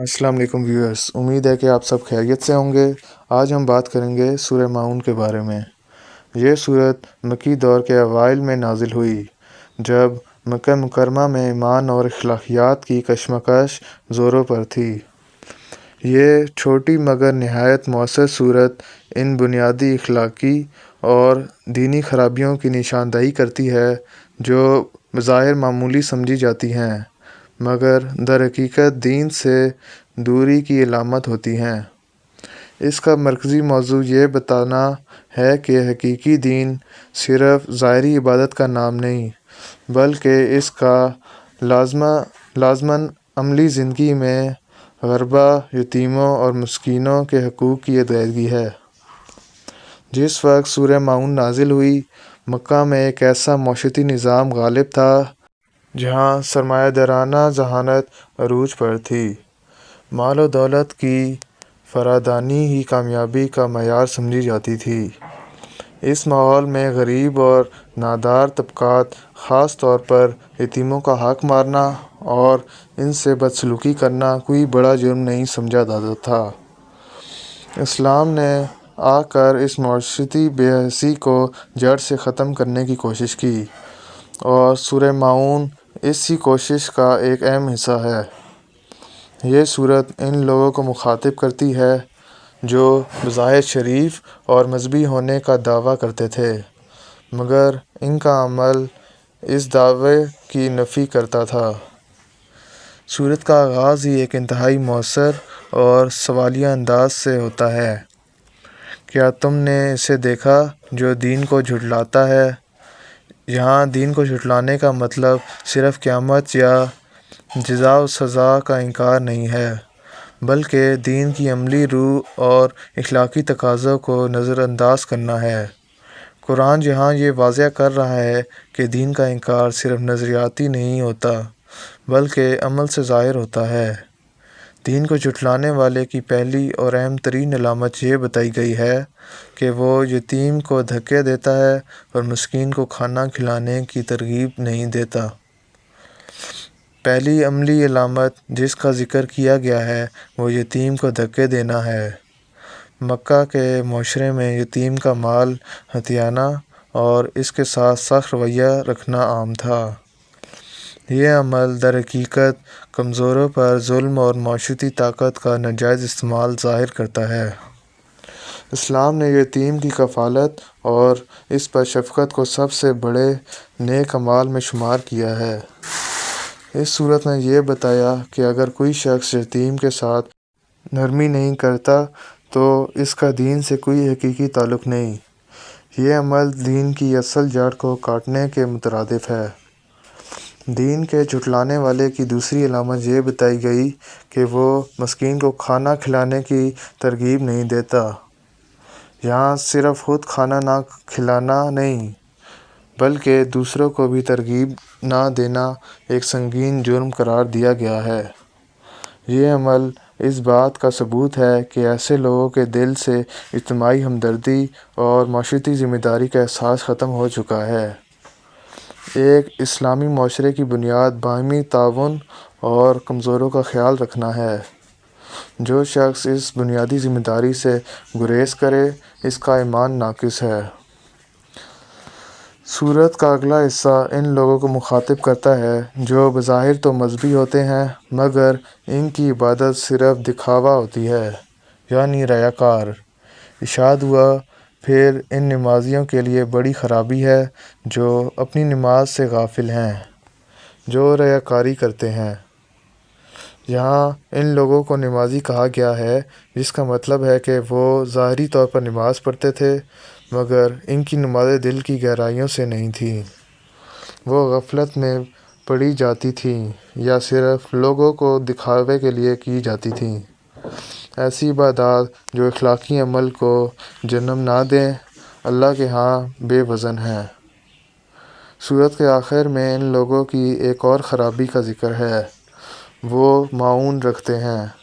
अस्सलाम वालेकुम व्यूअर्स। उम्मीद है कि आप सब खैरियत से होंगे। आज हम बात करेंगे सूरह माऊन के बारे में। ये सूरत मक्की दौर के अवाइल में नाजिल हुई, जब मक्का मुकरमा में ईमान और अखलाकियात की कशमकश ज़ोरों पर थी। ये छोटी मगर नहायत मौसर सूरत इन बुनियादी अखलाकी और दीनी खराबियों की निशानदही करती है जो बज़ाहिर मामूली समझी जाती हैं, मगर दरहकीकत दीन से दूरी की अलामत होती हैं। इसका मरकज़ी मौज़ू ये बताना है कि हकीकी दीन सिर्फ़ ज़ाहिरी इबादत का नाम नहीं, बल्कि इसका लाज़मन अमली ज़िंदगी में ग़रबा, यतीमों और मस्कीनों के हकूक़ की अदायगी है। जिस वक्त सूरह माऊन नाजिल हुई, मक्का में एक ऐसा मौशती निज़ाम गालिब था जहाँ सरमायादाराना ज़हानत अरूज पर थी। माल और दौलत की फरादानी ही कामयाबी का मयार समझी जाती थी। इस माहौल में गरीब और नादार तबक़ात, ख़ास तौर पर यतीमों का हक़ मारना और इनसे बदसलूकी करना कोई बड़ा जुर्म नहीं समझा जाता था। इस्लाम ने आकर इस माशरती बेहसी को जड़ से ख़त्म करने की कोशिश की, और सूरह माऊन इसी कोशिश का एक अहम हिस्सा है। ये सूरत इन लोगों को मुखातिब करती है जो बज़ाहिर शरीफ और मज़हबी होने का दावा करते थे, मगर इनका अमल इस दावे की नफ़ी करता था। सूरत का आगाज़ ही एक इंतहाई मौसर और सवालिया अंदाज से होता है। क्या तुमने इसे देखा जो दीन को झुठलाता है? यहाँ दीन को झुठलाने का मतलब सिर्फ़ क़यामत या जज़ा व सज़ा का इनकार नहीं है, बल्कि दीन की अमली रूह और अखलाकी तकाज़ों को नज़रअंदाज करना है। कुरान यहाँ ये वाज़ह कर रहा है कि दीन का इनकार सिर्फ़ नज़रियाती नहीं होता, बल्कि अमल से ज़ाहिर होता है। दीन को झुठलाने वाले की पहली और अहम तरीन अलामत ये बताई गई है कि वो यतीम को धक्के देता है और मस्कीन को खाना खिलाने की तरगीब नहीं देता। पहली अमली अलामत जिसका ज़िक्र किया गया है वो यतीम को धक्के देना है। मक्का के माशरे में यतीम का माल हथियाना और इसके साथ सख्त रवैया रखना आम था। यह अमल दरहकीकत कमज़ोरों पर जुल्म और माशरती ताकत का नाजायज़ इस्तेमाल ज़ाहिर करता है। इस्लाम ने यतीम की कफ़ालत और इस पर शफ़क़त को सबसे बड़े नेक अमाल में शुमार किया है। इस सूरत ने यह बताया कि अगर कोई शख्स यतीम के साथ नरमी नहीं करता तो इसका दीन से कोई हकीकी ताल्लुक़ नहीं। यह अमल दीन की असल जड़ को काटने के मुतरादिफ़ है। दीन के झुठलाने वाले की दूसरी अलामत ये बताई गई कि वो मस्कीन को खाना खिलाने की तरगीब नहीं देता। यहाँ सिर्फ़ ख़ुद खाना ना खिलाना नहीं, बल्कि दूसरों को भी तरगीब ना देना एक संगीन जुर्म करार दिया गया है। ये अमल इस बात का सबूत है कि ऐसे लोगों के दिल से इज्तिमाई हमदर्दी और माशरती ज़िम्मेदारी का एहसास ख़त्म हो चुका है। एक इस्लामी माशरे की बुनियाद बाहमी ताउन और कमज़ोरों का ख़याल रखना है। जो शख्स इस बुनियादी ज़िम्मेदारी से गुरेज़ करे, इसका ईमान नाक़िस है। सूरत का अगला हिस्सा इन लोगों को मुखातिब करता है जो बज़ाहिर तो मज़हबी होते हैं, मगर इनकी इबादत सिर्फ़ दिखावा होती है, यानी रियाकार। इरशाद हुआ, फिर इन नमाज़ियों के लिए बड़ी ख़राबी है जो अपनी नमाज से गाफिल हैं, जो रियाकारी करते हैं। यहाँ इन लोगों को नमाज़ी कहा गया है, जिसका मतलब है कि वो ज़ाहिरी तौर पर नमाज़ पढ़ते थे, मगर इनकी नमाज़ें दिल की गहराइयों से नहीं थीं। वो गफलत में पढ़ी जाती थीं या सिर्फ़ लोगों को दिखावे के लिए की जाती थीं। ऐसी इबादत जो अखलाकी अमल को जन्म ना दें, अल्लाह के यहाँ बेवज़न है। सूरत के आखिर में इन लोगों की एक और ख़राबी का ज़िक्र है। वो माऊन रखते हैं।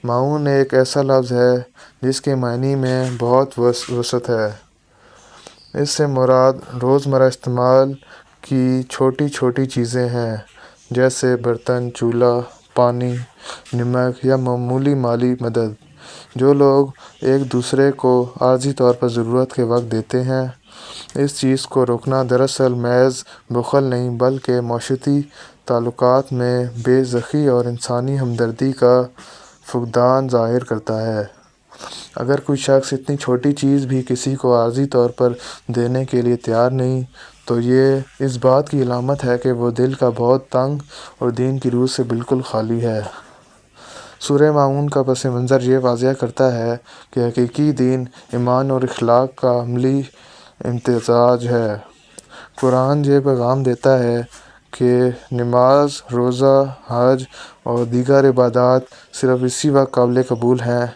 माऊन एक ऐसा लफ्ज़ है जिसके मायने में बहुत वसअत है। इससे मुराद रोज़मर्रा इस्तेमाल की छोटी छोटी चीज़ें हैं, जैसे बर्तन, चूल्हा, پانی، نمک یا معمولی مالی مدد۔ جو لوگ ایک دوسرے کو عارضی طور پر ضرورت کے وقت دیتے ہیں، اس چیز کو روکنا دراصل محض بخل نہیں بلکہ معاشرتی تعلقات میں بے رخی اور انسانی ہمدردی کا فقدان ظاہر کرتا ہے۔ اگر کوئی شخص اتنی چھوٹی چیز بھی کسی کو عارضی طور پر دینے کے لیے تیار نہیں، تو یہ اس بات کی علامت ہے کہ وہ دل کا بہت تنگ اور دین کی روح سے بالکل خالی ہے۔ سورہ ماؤن کا پس منظر یہ واضح کرتا ہے کہ حقیقی دین ایمان اور اخلاق کا عملی امتزاج ہے۔ قرآن یہ پیغام دیتا ہے کہ نماز، روزہ، حج اور دیگر عبادات صرف اسی وقت قابل قبول ہیں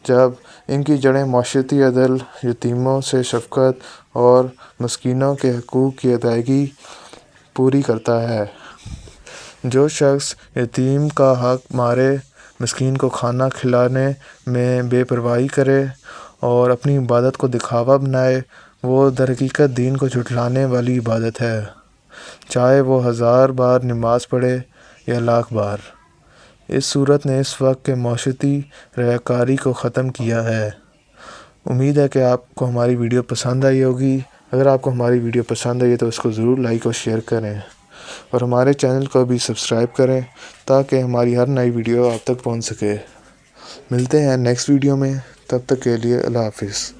جب ان کی جڑیں معاشرتی عدل، یتیموں سے شفقت اور مسکینوں کے حقوق کی ادائیگی پوری کرتا ہے۔ جو شخص یتیم کا حق مارے، مسکین کو کھانا کھلانے میں بے پرواہی کرے اور اپنی عبادت کو دکھاوا بنائے، وہ درحقیقت دین کو جھٹلانے والی عبادت ہے، چاہے وہ 1000 بار نماز پڑھے یا 1,00,000 بار۔ اس سورت نے اس وقت کے معاشرتی ریاکاری کو ختم کیا ہے۔ امید ہے کہ آپ کو ہماری ویڈیو پسند آئی ہوگی۔ اگر آپ کو ہماری ویڈیو پسند آئی ہے تو اس کو ضرور لائک اور شیئر کریں، اور ہمارے چینل کو بھی سبسکرائب کریں تاکہ ہماری ہر نئی ویڈیو آپ تک پہنچ سکے۔ ملتے ہیں نیکسٹ ویڈیو میں، تب تک کے لیے اللہ حافظ۔